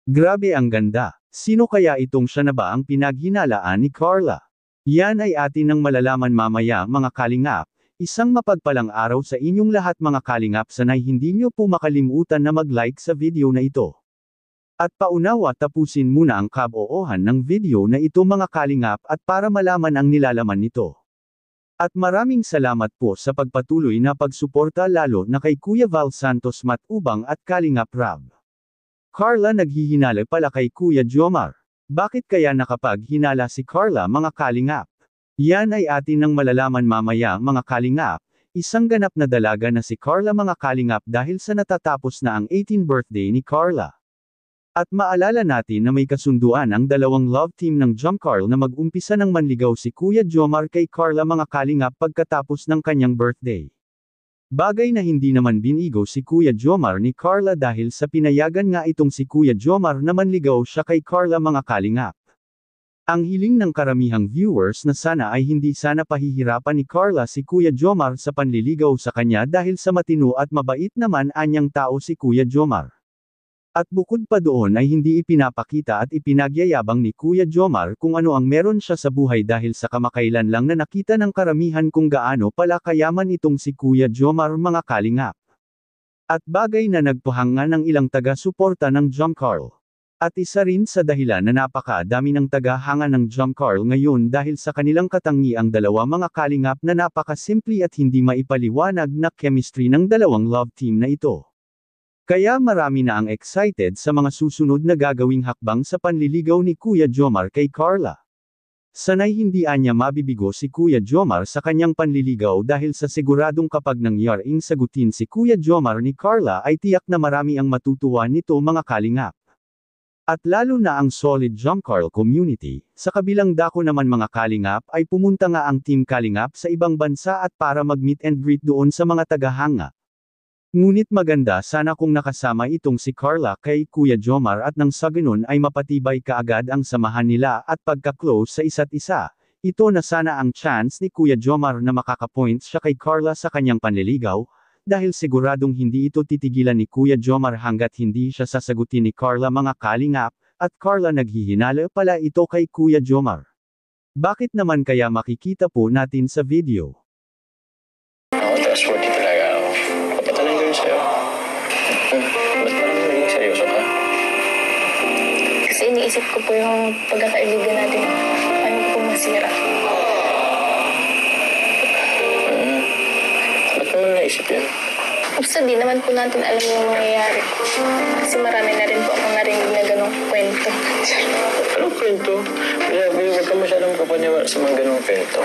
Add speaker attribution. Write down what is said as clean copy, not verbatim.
Speaker 1: Grabe ang ganda. Sino kaya itong siya na ba ang pinaghinalaan ni Carla? Yan ay atin nang malalaman mamaya mga kalingap. Isang mapagpalang araw sa inyong lahat mga kalingap, sanay hindi nyo po makalimutan na mag-like sa video na ito. At paunawa tapusin muna ang kaboohan ng video na ito mga kalingap at para malaman ang nilalaman nito. At maraming salamat po sa pagpatuloy na pagsuporta lalo na kay Kuya Val Santos Matubang at Kalingap Rab. Carla naghihinala pala kay Kuya Jomar. Bakit kaya nakapaghinala si Carla mga kalingap? Yan ay atin nang malalaman mamaya mga kalingap. Isang ganap na dalaga na si Carla mga kalingap dahil sa natatapos na ang 18th birthday ni Carla. At maalala natin na may kasunduan ang dalawang love team ng Jomcarl na mag-umpisa ng manligaw si Kuya Jomar kay Carla mga kalingap pagkatapos ng kanyang birthday. Bagay na hindi naman binigo si Kuya Jomar ni Carla dahil sa pinayagan nga itong si Kuya Jomar na manligaw siya kay Carla mga kalingap. Ang hiling ng karamihang viewers na sana ay hindi sana pahihirapan ni Carla si Kuya Jomar sa panliligaw sa kanya dahil sa matino at mabait naman anyang tao si Kuya Jomar. At bukod pa doon ay hindi ipinapakita at ipinagyayabang ni Kuya Jomar kung ano ang meron siya sa buhay dahil sa kamakailan lang na nakita ng karamihan kung gaano pala kayaman itong si Kuya Jomar mga kalingap. At bagay na nagpahanga ng ilang taga-suporta ng Jomcarl. At isa rin sa dahilan na napakadami ng taga-hanga ng Jomcarl ngayon dahil sa kanilang katangiang dalawa mga kalingap na napakasimple at hindi maipaliwanag na chemistry ng dalawang love team na ito. Kaya marami na ang excited sa mga susunod na gagawing hakbang sa panliligaw ni Kuya Jomar kay Carla. Sanay hindi anya mabibigo si Kuya Jomar sa kanyang panliligaw dahil sa siguradong kapag nangyaring sagutin si Kuya Jomar ni Carla ay tiyak na marami ang matutuwa nito mga kalingap. At lalo na ang solid Jomcarl community, sa kabilang dako naman mga kalingap ay pumunta nga ang Team Kalingap sa ibang bansa at para mag-meet and greet doon sa mga tagahanga. Ngunit maganda sana kung nakasama itong si Carla kay Kuya Jomar at nang sa ganun ay mapatibay kaagad ang samahan nila at pagka-close sa isa't isa. Ito na sana ang chance ni Kuya Jomar na makaka-points siya kay Carla sa kanyang panliligaw, dahil siguradong hindi ito titigilan ni Kuya Jomar hanggat hindi siya sasagutin ni Carla mga kalingap, at Carla naghihinala pala ito kay Kuya Jomar. Bakit naman kaya makikita po natin sa video?
Speaker 2: Ako, trustworthy talaga ako. Papatanong ko yun sa'yo. Ba't parang naging seryoso ka?
Speaker 3: Kasi iniisip ko po yung pagkakaibigan natin. Paano po masira?
Speaker 2: Ba't naman naisip yan?
Speaker 3: Basta di naman po natin alam yung mangyayari. Kasi marami na rin po akong narinig na ganong kwento.
Speaker 2: Anong kwento? Huwag ka masyadong kapaniwala sa mga ganong kwento.